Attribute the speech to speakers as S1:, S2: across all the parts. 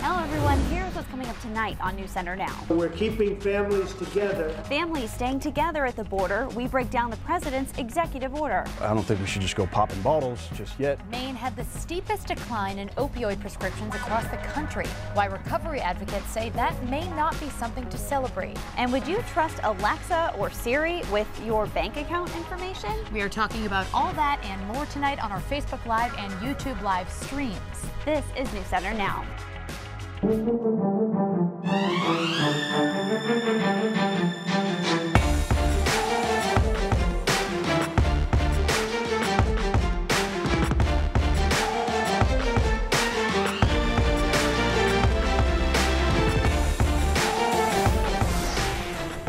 S1: Hello everyone, here's what's coming up tonight on News Center Now.
S2: We're keeping families together.
S1: Families staying together at the border. We break down the president's executive order.
S3: I don't think we should just go popping bottles just yet.
S4: Maine had the steepest decline in opioid prescriptions across the country. Why recovery advocates say that may not be something to celebrate.
S1: And would you trust Alexa or Siri with your bank account information?
S4: We are talking about all that and more tonight on our Facebook Live and YouTube Live streams.
S1: This is News Center Now.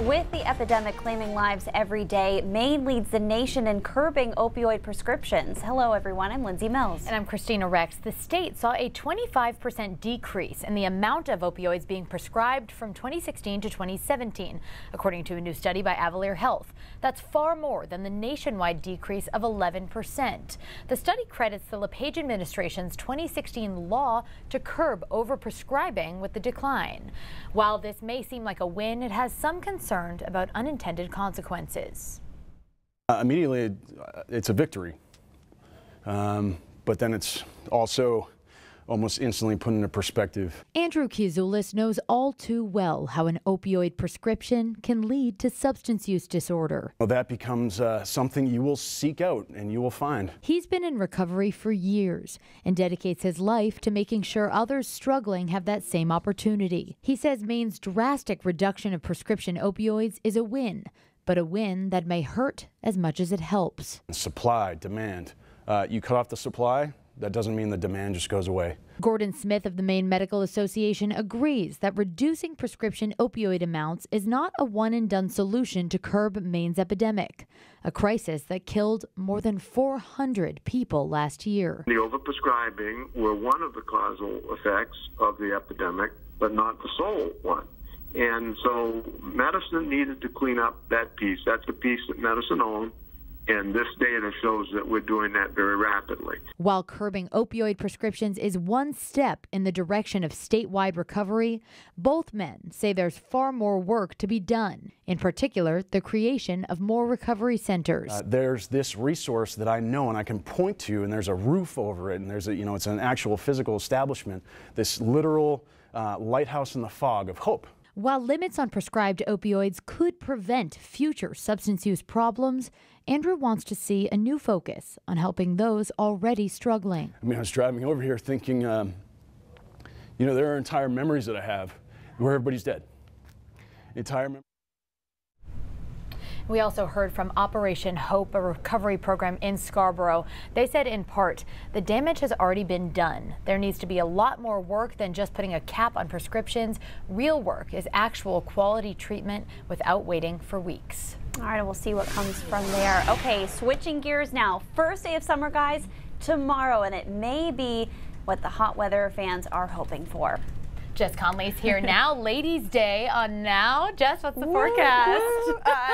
S1: With the epidemic claiming lives every day, Maine leads the nation in curbing opioid prescriptions. Hello, everyone. I'm Lindsay Mills.
S4: And I'm Christina Rex. The state saw a 25% decrease in the amount of opioids being prescribed from 2016 to 2017, according to a new study by Avalere Health. That's far more than the nationwide decrease of 11%. The study credits the LePage administration's 2016 law to curb overprescribing with the decline. While this may seem like a win, it has some concern about unintended consequences.
S3: Immediately, it's a victory, but then it's also almost instantly put into perspective.
S4: Andrew Kizulis knows all too well how an opioid prescription can lead to substance use disorder.
S3: Well, that becomes something you will seek out and you will find.
S4: He's been in recovery for years and dedicates his life to making sure others struggling have that same opportunity. He says Maine's drastic reduction of prescription opioids is a win, but a win that may hurt as much as it helps.
S3: Supply, demand. You cut off the supply, that doesn't mean the demand just goes away.
S4: Gordon Smith of the Maine Medical Association agrees that reducing prescription opioid amounts is not a one-and-done solution to curb Maine's epidemic, a crisis that killed more than 400 people last year.
S5: The overprescribing were one of the causal effects of the epidemic, but not the sole one. And so medicine needed to clean up that piece. That's the piece that medicine owned. And this data shows that we're doing that very rapidly.
S4: While curbing opioid prescriptions is one step in the direction of statewide recovery, both men say there's far more work to be done. In particular, the creation of more recovery centers.
S3: There's this resource that I know and I can point to, and there's a roof over it, and there's a, it's an actual physical establishment, this literal lighthouse in the fog of hope.
S4: While limits on prescribed opioids could prevent future substance use problems, Andrew wants to see a new focus on helping those already struggling.
S3: I was driving over here thinking, there are entire memories that I have where everybody's dead.
S4: We also heard from Operation Hope, a recovery program in Scarborough. They said in part, the damage has already been done. There needs to be a lot more work than just putting a cap on prescriptions. Real work is actual quality treatment without waiting for weeks.
S1: All right, we'll see what comes from there. Okay, switching gears now. First day of summer, guys, tomorrow, and it may be what the hot weather fans are hoping for.
S4: Jess Conley's here now. Ladies' Day on Now. Jess, what's the forecast?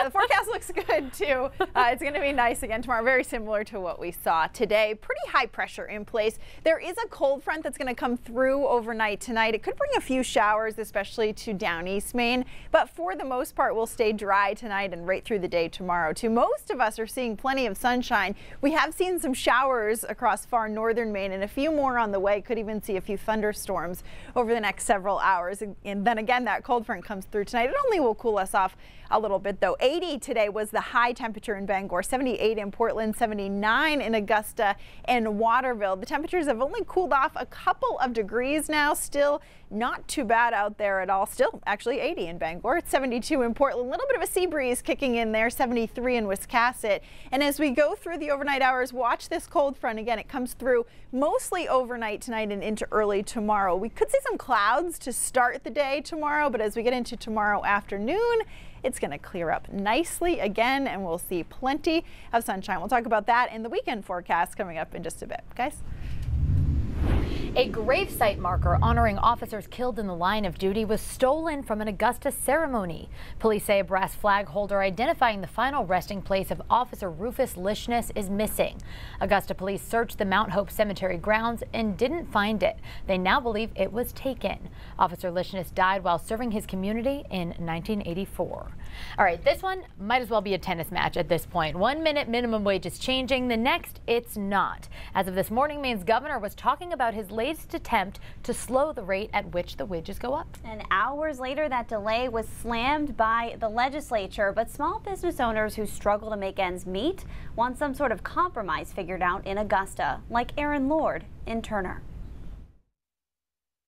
S6: The forecast looks good, too. It's going to be nice again tomorrow, very similar to what we saw today. Pretty high pressure in place. There is a cold front that's going to come through overnight tonight. It could bring a few showers, especially to down East Maine, but for the most part, we'll stay dry tonight and right through the day tomorrow, too. Most of us are seeing plenty of sunshine. We have seen some showers across far northern Maine and a few more on the way. Could even see a few thunderstorms over the next several hours, and then again that cold front comes through tonight. It only will cool us off a little bit though. 80 today was the high temperature in Bangor, 78 in Portland, 79 in Augusta and Waterville. The temperatures have only cooled off a couple of degrees now. Still not too bad out there at all. Still actually 80 in Bangor. It's 72 in Portland. A little bit of a sea breeze kicking in there, 73 in Wiscasset. And as we go through the overnight hours, watch this cold front again. It comes through mostly overnight tonight and into early tomorrow. We could see some clouds to start the day tomorrow, but as we get into tomorrow afternoon, it's going to clear up nicely again, and we'll see plenty of sunshine. We'll talk about that in the weekend forecast coming up in just a bit, guys.
S4: A gravesite marker honoring officers killed in the line of duty was stolen from an Augusta ceremony. Police say a brass flag holder identifying the final resting place of Officer Rufus Lishnes is missing. Augusta police searched the Mount Hope Cemetery grounds and didn't find it. They now believe it was taken. Officer Lishnes died while serving his community in 1984. All right, this one might as well be a tennis match at this point. 1 minute minimum wage is changing. The next, it's not. As of this morning, Maine's governor was talking about his latest attempt to slow the rate at which the wages go up.
S1: And hours later, that delay was slammed by the legislature. But small business owners who struggle to make ends meet want some sort of compromise figured out in Augusta, like Aaron Lord in Turner.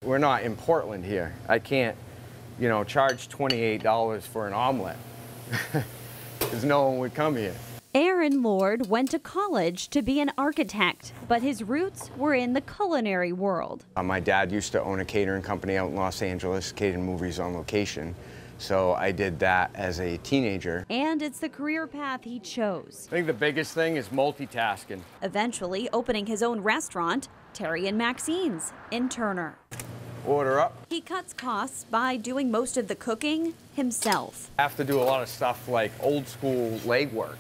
S7: We're not in Portland here. I can't, charge $28 for an omelet because no one would come here.
S1: Aaron Lord went to college to be an architect, but his roots were in the culinary world.
S7: My dad used to own a catering company out in Los Angeles, catering movies on location. So I did that as a teenager.
S1: And it's the career path he chose.
S7: I think the biggest thing is multitasking.
S1: Eventually opening his own restaurant, Terry and Maxine's, in Turner.
S7: Order up.
S1: He cuts costs by doing most of the cooking himself.
S7: I have to do a lot of stuff like old school legwork.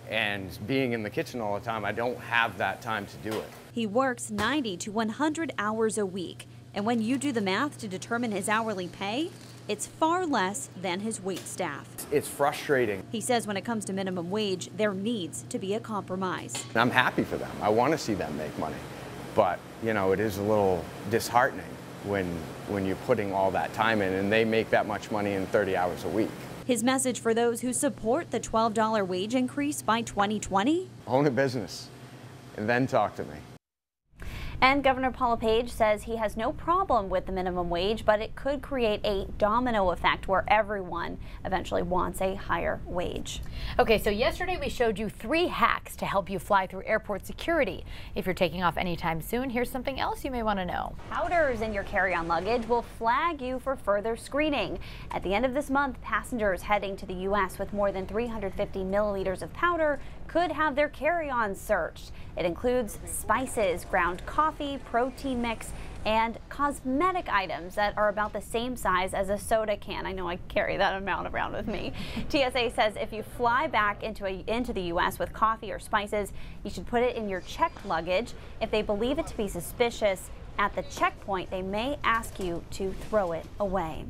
S7: And being in the kitchen all the time, I don't have that time to do it.
S1: He works 90 to 100 hours a week. And when you do the math to determine his hourly pay, it's far less than his wait staff.
S7: It's frustrating.
S1: He says when it comes to minimum wage, there needs to be a compromise.
S7: I'm happy for them. I want to see them make money. But, it is a little disheartening when you're putting all that time in and they make that much money in 30 hours a week.
S1: His message for those who support the $12 wage increase by 2020?
S7: Own a business and then talk to me.
S1: And Governor Paul LePage says he has no problem with the minimum wage, but it could create a domino effect where everyone eventually wants a higher wage.
S4: Okay, so yesterday we showed you 3 hacks to help you fly through airport security. If you're taking off anytime soon, here's something else you may want to know. Powders
S1: in your carry-on luggage will flag you for further screening. At the end of this month, passengers heading to the U.S. with more than 350 milliliters of powder could have their carry-on searched. It includes spices, ground coffee, protein mix, and cosmetic items that are about the same size as a soda can. I know I carry that amount around with me. TSA says if you fly back into the U.S. with coffee or spices, you should put it in your checked luggage. If they believe it to be suspicious, at the checkpoint, they may ask you to throw it away.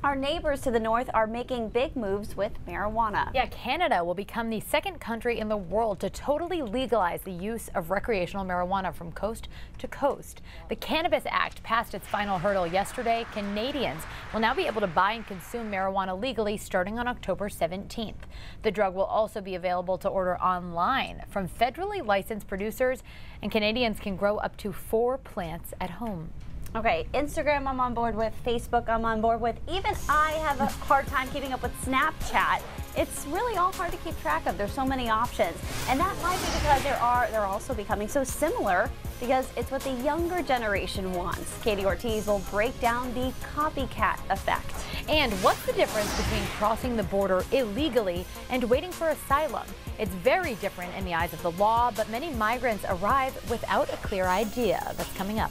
S1: Our neighbors to the north are making big moves with marijuana.
S4: Yeah, Canada will become the second country in the world to totally legalize the use of recreational marijuana from coast to coast. The Cannabis Act passed its final hurdle yesterday. Canadians will now be able to buy and consume marijuana legally starting on October 17th. The drug will also be available to order online from federally licensed producers, and Canadians can grow up to 4 plants at home.
S1: Okay, Instagram I'm on board with, Facebook I'm on board with. Even I have a hard time keeping up with Snapchat. It's really all hard to keep track of. There's so many options. And that might be because they're also becoming so similar because it's what the younger generation wants. Katie Ortiz will break down the copycat effect.
S4: And what's the difference between crossing the border illegally and waiting for asylum? It's very different in the eyes of the law, but many migrants arrive without a clear idea. That's coming up.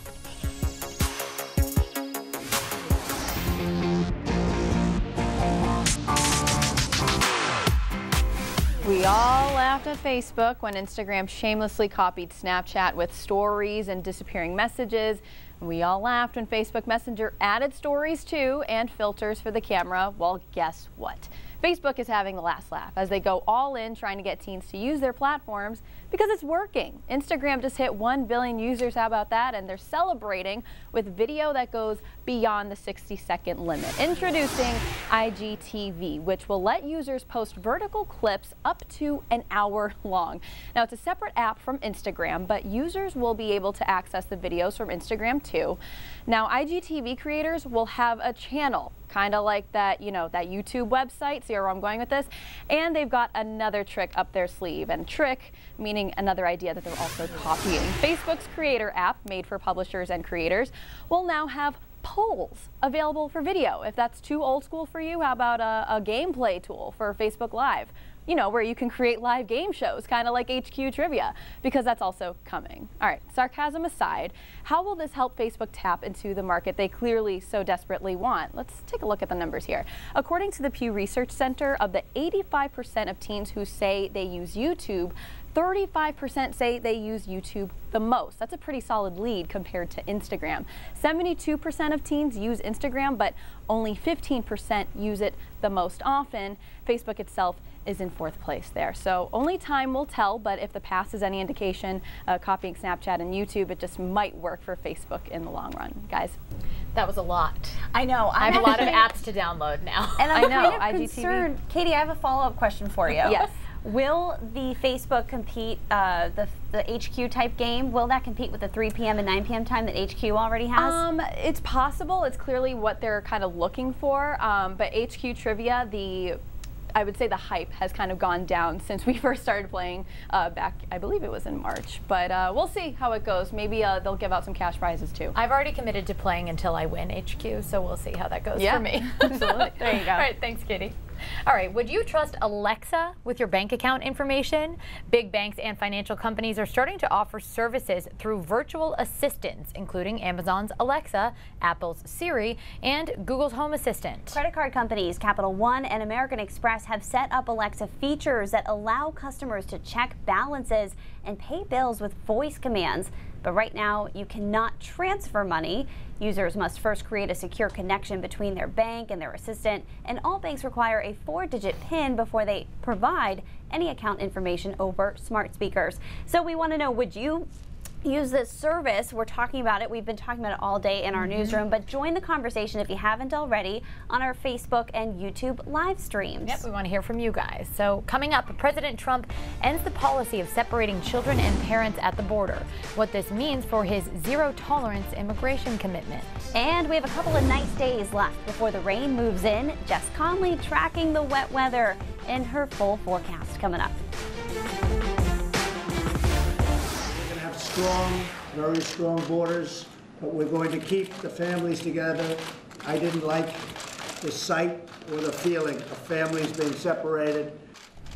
S6: We all laughed at Facebook when Instagram shamelessly copied Snapchat with stories and disappearing messages. We all laughed when Facebook Messenger added stories too and filters for the camera. Well, guess what? Facebook is having the last laugh as they go all in trying to get teens to use their platforms because it's working. Instagram just hit 1 billion users. How about that? And they're celebrating with video that goes beyond the 60-second limit. Introducing IGTV, which will let users post vertical clips up to an hour long. Now, it's a separate app from Instagram, but users will be able to access the videos from Instagram too. Now, IGTV creators will have a channel, kind of like that, that YouTube website. See where I'm going with this? And they've got another trick up their sleeve, and trick meaning another idea that they're also copying. Facebook's creator app, made for publishers and creators, will now have
S8: polls available for video. If that's too old school for you, how about a gameplay tool for Facebook Live? You know, where you can create live game shows, kind of like HQ Trivia, because that's also coming. All right, sarcasm aside, how will this help Facebook tap into the market they clearly so desperately want? Let's take a look at the numbers here. According to the Pew Research Center, of the 85% of teens who say they use YouTube, 35% say they use YouTube the most. That's a pretty solid lead compared to Instagram. 72% of teens use Instagram, but only 15% use it the most often. Facebook itself is in 4th place there. So only time will tell, but if the past is any indication, copying Snapchat and YouTube, it just might work for Facebook in the long run. Guys,
S4: that was a lot.
S1: I know.
S4: I have a lot of apps to download now.
S1: And I'm kind of concerned. Katie, I have a follow-up question for you.
S8: Yes.
S1: Will the Facebook compete, the HQ type game, will that compete with the 3 p.m. and 9 p.m. time that HQ already has?
S8: It's possible. It's clearly what they're kind of looking for. But HQ Trivia, I would say the hype has kind of gone down since we first started playing back, I believe it was in March. But we'll see how it goes. Maybe they'll give out some cash prizes too.
S4: I've already committed to playing until I win HQ, so we'll see how that goes for me.
S8: Absolutely. There you go.
S4: All right, thanks, Katie. All right, would you trust Alexa with your bank account information? Big banks and financial companies are starting to offer services through virtual assistants, including Amazon's Alexa, Apple's Siri, and Google's Home Assistant.
S1: Credit card companies Capital One and American Express have set up Alexa features that allow customers to check balances and pay bills with voice commands. But right now, you cannot transfer money. Users must first create a secure connection between their bank and their assistant, and all banks require a 4-digit PIN before they provide any account information over smart speakers. So we want to know, would you use this service? We're talking about it. We've been talking about it all day in our newsroom, but join the conversation if you haven't already on our Facebook and YouTube live streams.
S4: Yep, we want to hear from you guys. So coming up, President Trump ends the policy of separating children and parents at the border. What this means for his zero-tolerance immigration commitment.
S1: And we have a couple of nice days left before the rain moves in. Jess Conley tracking the wet weather in her full forecast coming up.
S2: Strong, very strong borders, but we're going to keep the families together. I didn't like the sight or the feeling of families being separated.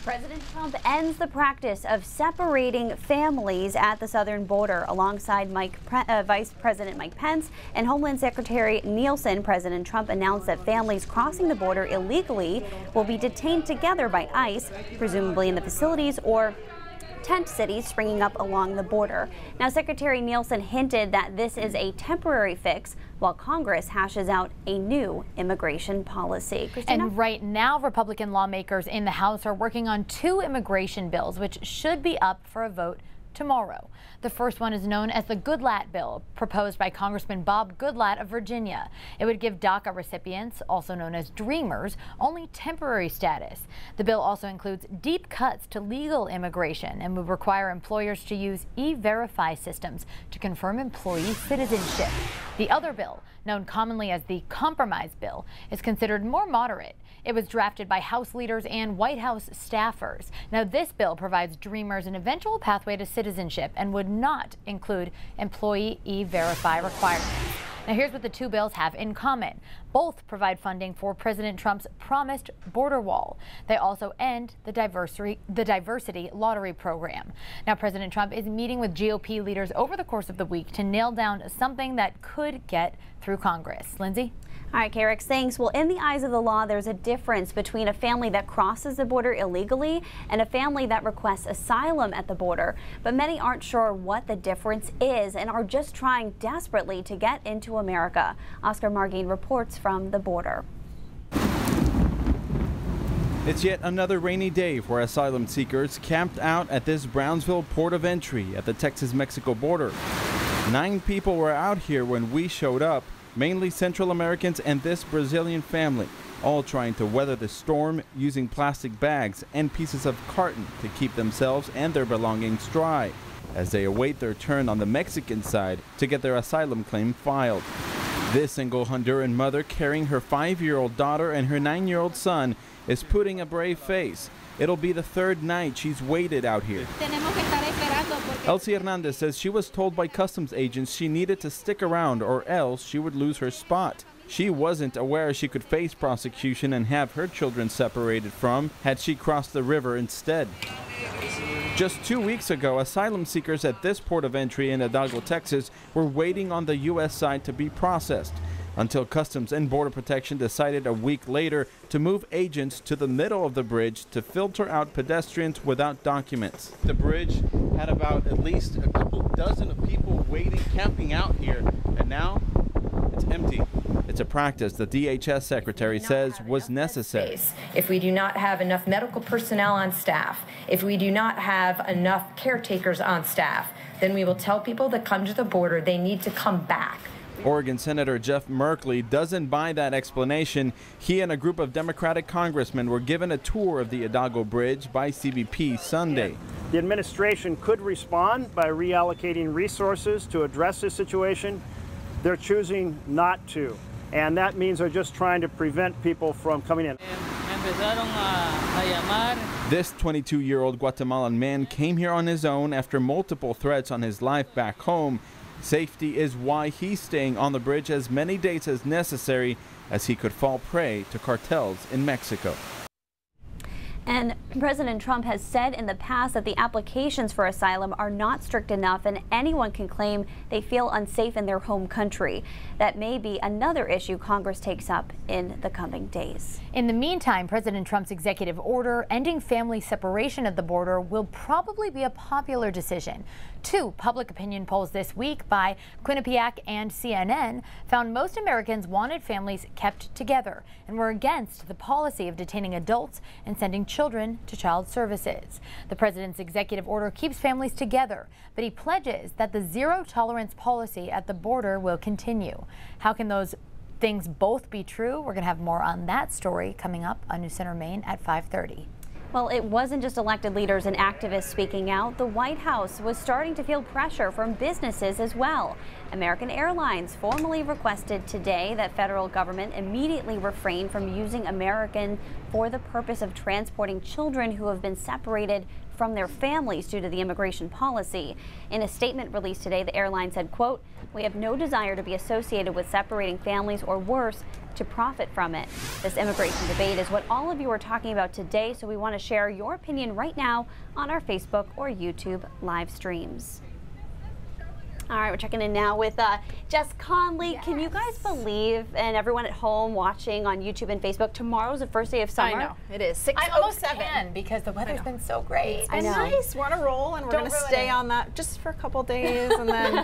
S1: President Trump ends the practice of separating families at the southern border. Alongside Vice President Mike Pence and Homeland Secretary Nielsen, President Trump announced that families crossing the border illegally will be detained together by ICE, presumably in the facilities or tent cities springing up along the border. Now, Secretary Nielsen hinted that this is a temporary fix while Congress hashes out a new immigration policy. Christina?
S4: And right now, Republican lawmakers in the House are working on 2 immigration bills, which should be up for a vote tomorrow. The first one is known as the Goodlatte bill, proposed by Congressman Bob Goodlatte of Virginia. It would give DACA recipients, also known as Dreamers, only temporary status. The bill also includes deep cuts to legal immigration and would require employers to use E-Verify systems to confirm employee citizenship. The other bill, known commonly as the Compromise Bill, is considered more moderate. It was drafted by House leaders and White House staffers. Now, this bill provides Dreamers an eventual pathway to citizenship and would not include employee E-Verify requirements. Now, here's what the 2 bills have in common. Both provide funding for President Trump's promised border wall. They also end the diversity lottery program. Now, President Trump is meeting with GOP leaders over the course of the week to nail down something that could get through Congress. Lindsay?
S1: All right, Carrick, thanks. Well, in the eyes of the law, there's a difference between a family that crosses the border illegally and a family that requests asylum at the border. But many aren't sure what the difference is and are just trying desperately to get into America. Oscar Margine reports from the border.
S9: It's yet another rainy day for asylum seekers camped out at this Brownsville port of entry at the Texas-Mexico border. 9 people were out here when we showed up, mainly Central Americans and this Brazilian family, all trying to weather the storm using plastic bags and pieces of carton to keep themselves and their belongings dry, as they await their turn on the Mexican side to get their asylum claim filed. This single Honduran mother carrying her 5-year-old daughter and her 9-year-old son is putting a brave face. It'll be the 3rd night she's waited out here. Elsie Hernandez says she was told by customs agents she needed to stick around or else she would lose her spot. She wasn't aware she could face prosecution and have her children separated from had she crossed the river instead. Just 2 weeks ago, asylum seekers at this port of entry in Hidalgo, Texas, were waiting on the U.S. side to be processed until Customs and Border Protection decided a week later to move agents to the middle of the bridge to filter out pedestrians without documents. The bridge had about at least a couple dozen of people waiting, camping out here, and now it's empty. It's a practice the DHS secretary says was necessary.
S10: If we do not have enough medical personnel on staff, if we do not have enough caretakers on staff, then we will tell people that come to the border they need to come back.
S9: Oregon Senator Jeff Merkley doesn't buy that explanation. He and a group of Democratic congressmen were given a tour of the Hidalgo Bridge by CBP Sunday.
S11: The administration could respond by reallocating resources to address this situation. They're choosing not to, and that means they're just trying to prevent people from coming in.
S9: This 22-year-old Guatemalan man came here on his own after multiple threats on his life back home. Safety is why he's staying on the bridge as many days as necessary, as he could fall prey to cartels in Mexico.
S1: And President Trump has said in the past that the applications for asylum are not strict enough and anyone can claim they feel unsafe in their home country. That may be another issue Congress takes up in the coming days.
S4: In the meantime, President Trump's executive order ending family separation at the border will probably be a popular decision. 2 public opinion polls this week by Quinnipiac and CNN found most Americans wanted families kept together and were against the policy of detaining adults and sending children to child services. The president's executive order keeps families together, but he pledges that the zero-tolerance policy at the border will continue. How can those things both be true? We're going to have more on that story coming up on News Center Maine at 5:30.
S1: Well, it wasn't just elected leaders and activists speaking out. The White House was starting to feel pressure from businesses as well. American Airlines formally requested today that federal government immediately refrain from using American for the purpose of transporting children who have been separated from their families due to the immigration policy. In a statement released today, the airline said, quote, "We have no desire to be associated with separating families or worse, to profit from it." This immigration debate is what all of you are talking about today, so we want to share your opinion right now on our Facebook or YouTube live streams. All right, we're checking in now with Jess Conley. Yes. Can you guys believe, and everyone at home watching on YouTube and Facebook, tomorrow's the first day of summer?
S6: I know, it is. 6:07.
S4: I almost can because the weather's been so great.
S6: It's been nice. We're on a roll, and we're going to stay on that just for a couple days, and then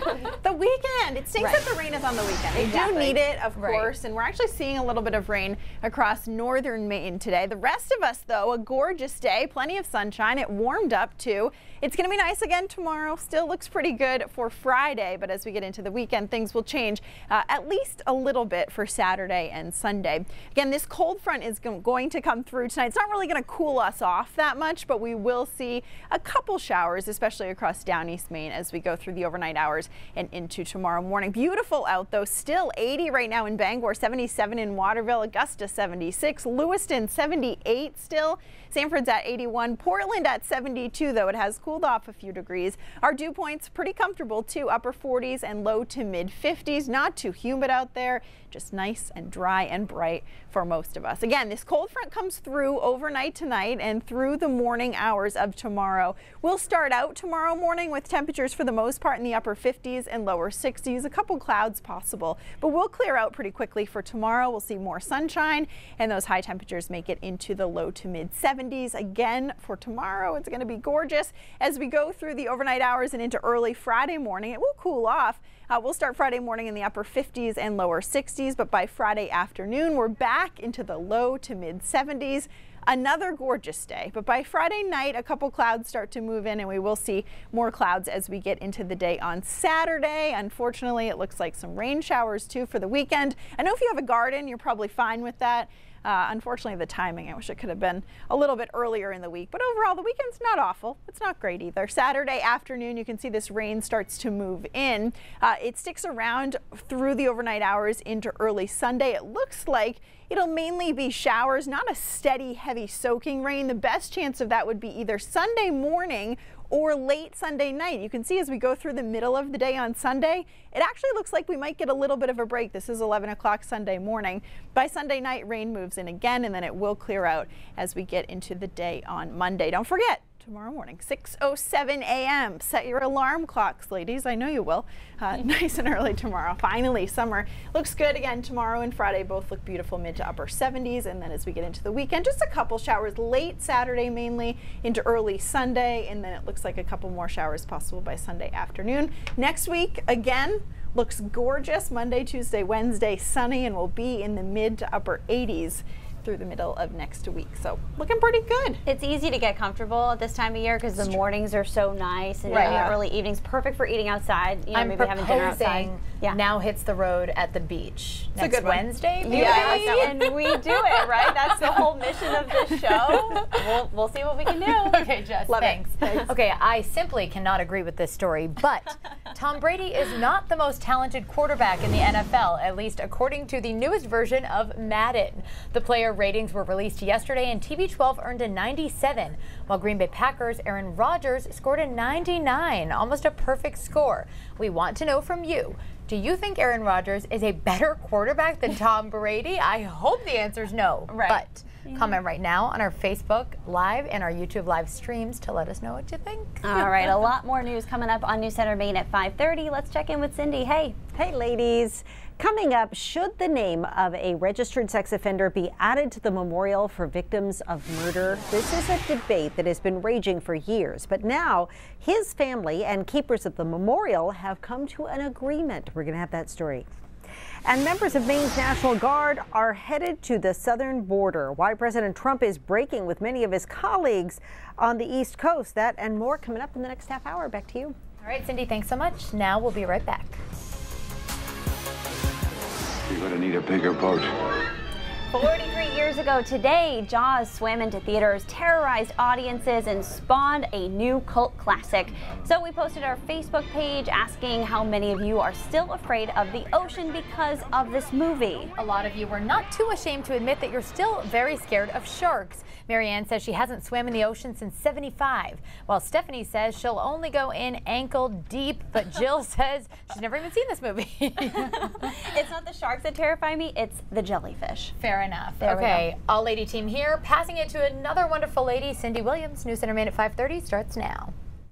S6: the weekend. It stinks that the rain is on the weekend. We do need it, of course, and we're actually seeing a little bit of rain across northern Maine today. The rest of us, though, a gorgeous day, plenty of sunshine. It warmed up, too. It's going to be nice again tomorrow. Still looks pretty good for Friday, but as we get into the weekend, things will change at least a little bit for Saturday and Sunday. Again, this cold front is going to come through tonight. It's not really going to cool us off that much, but we will see a couple showers, especially across down East Maine as we go through the overnight hours and into tomorrow morning. Beautiful out, though. Still 80 right now in Bangor, 77 in Waterville, Augusta 76, Lewiston 78 still. Sanford's at 81, Portland at 72, though it has cooled off a few degrees. Our dew points pretty comfortable too, upper 40s and low to mid 50s. Not too humid out there, just nice and dry and bright for most of us. Again, this cold front comes through overnight tonight and through the morning hours of tomorrow. We'll start out tomorrow morning with temperatures for the most part in the upper 50s and lower 60s, a couple clouds possible, but we'll clear out pretty quickly for tomorrow. We'll see more sunshine and those high temperatures make it into the low to mid 70s. Again for tomorrow. It's going to be gorgeous. As we go through the overnight hours and into early Friday morning, it will cool off. We'll start Friday morning in the upper 50s and lower 60s, but by Friday afternoon, we're back into the low to mid 70s. Another gorgeous day, but by Friday night, a couple clouds start to move in and we will see more clouds as we get into the day on Saturday. Unfortunately, it looks like some rain showers too for the weekend. I know if you have a garden, you're probably fine with that. Unfortunately, the timing, I wish it could have been a little bit earlier in the week, but overall the weekend's not awful. It's not great either. Saturday afternoon, you can see this rain starts to move in. It sticks around through the overnight hours into early Sunday. It looks like it'll mainly be showers, not a steady, heavy soaking rain. The best chance of that would be either Sunday morning or late Sunday night. You can see as we go through the middle of the day on Sunday, it actually looks like we might get a little bit of a break. This is 11 o'clock Sunday morning. By Sunday night, rain moves in again, and then it will clear out as we get into the day on Monday. Don't forget, tomorrow morning, 6:07 a.m. Set your alarm clocks, ladies. I know you will. Nice and early tomorrow. Finally, summer looks good again tomorrow and Friday. Both look beautiful, mid to upper 70s. And then as we get into the weekend, just a couple showers late Saturday mainly into early Sunday. And then it looks like a couple more showers possible by Sunday afternoon. Next week, again, looks gorgeous. Monday, Tuesday, Wednesday, sunny, and we'll be in the mid to upper 80s through the middle of next week. So looking pretty good.
S1: It's easy to get comfortable at this time of year because the mornings are so nice and early evenings, perfect for eating outside. You know,
S4: I'm
S1: maybe having dinner outside.
S4: Now hits the road at the beach.
S6: It's
S4: next
S6: a good one.
S4: Wednesday. Maybe?
S1: Yeah, I like that one. And we do it, right? That's the whole mission of this show. We'll see what we can do.
S4: Okay, Jess,
S6: Love
S4: thanks.
S6: it.
S4: Okay, I simply cannot agree with this story, but Tom Brady is not the most talented quarterback in the NFL, at least according to the newest version of Madden. The player ratings were released yesterday, and TB12 earned a 97, while Green Bay Packers' Aaron Rodgers scored a 99, almost a perfect score. We want to know from you. Do you think Aaron Rodgers is a better quarterback than Tom Brady? I hope the answer is no.
S1: Right.
S4: But comment right now on our Facebook Live and our YouTube live streams to let us know what you think.
S1: All right, a lot more news coming up on News Center Maine at 5:30. Let's check in with Cindy. Hey.
S12: Hey, ladies. Coming up, should the name of a registered sex offender be added to the memorial for victims of murder? This is a debate that has been raging for years, but now his family and keepers of the memorial have come to an agreement. We're going to have that story. And members of Maine's National Guard are headed to the southern border. Why President Trump is breaking with many of his colleagues on the East Coast. That and more coming up in the next half hour. Back to you.
S4: All right, Cindy, thanks so much. Now we'll be right back.
S13: You're going to need a bigger boat.
S1: 43 years ago today, Jaws swam into theaters, terrorized audiences, and spawned a new cult classic. So we posted our Facebook page asking how many of you are still afraid of the ocean because of this movie.
S4: A lot of you were not too ashamed to admit that you're still very scared of sharks. Marianne says she hasn't swam in the ocean since '75, while Stephanie says she'll only go in ankle deep, but Jill says she's never even seen this movie.
S1: It's not the sharks that terrify me, it's the jellyfish.
S4: Fair enough.
S1: There
S4: okay, all lady team here, passing it to another wonderful lady, Cindy Williams. News Center Maine at 5:30 starts now.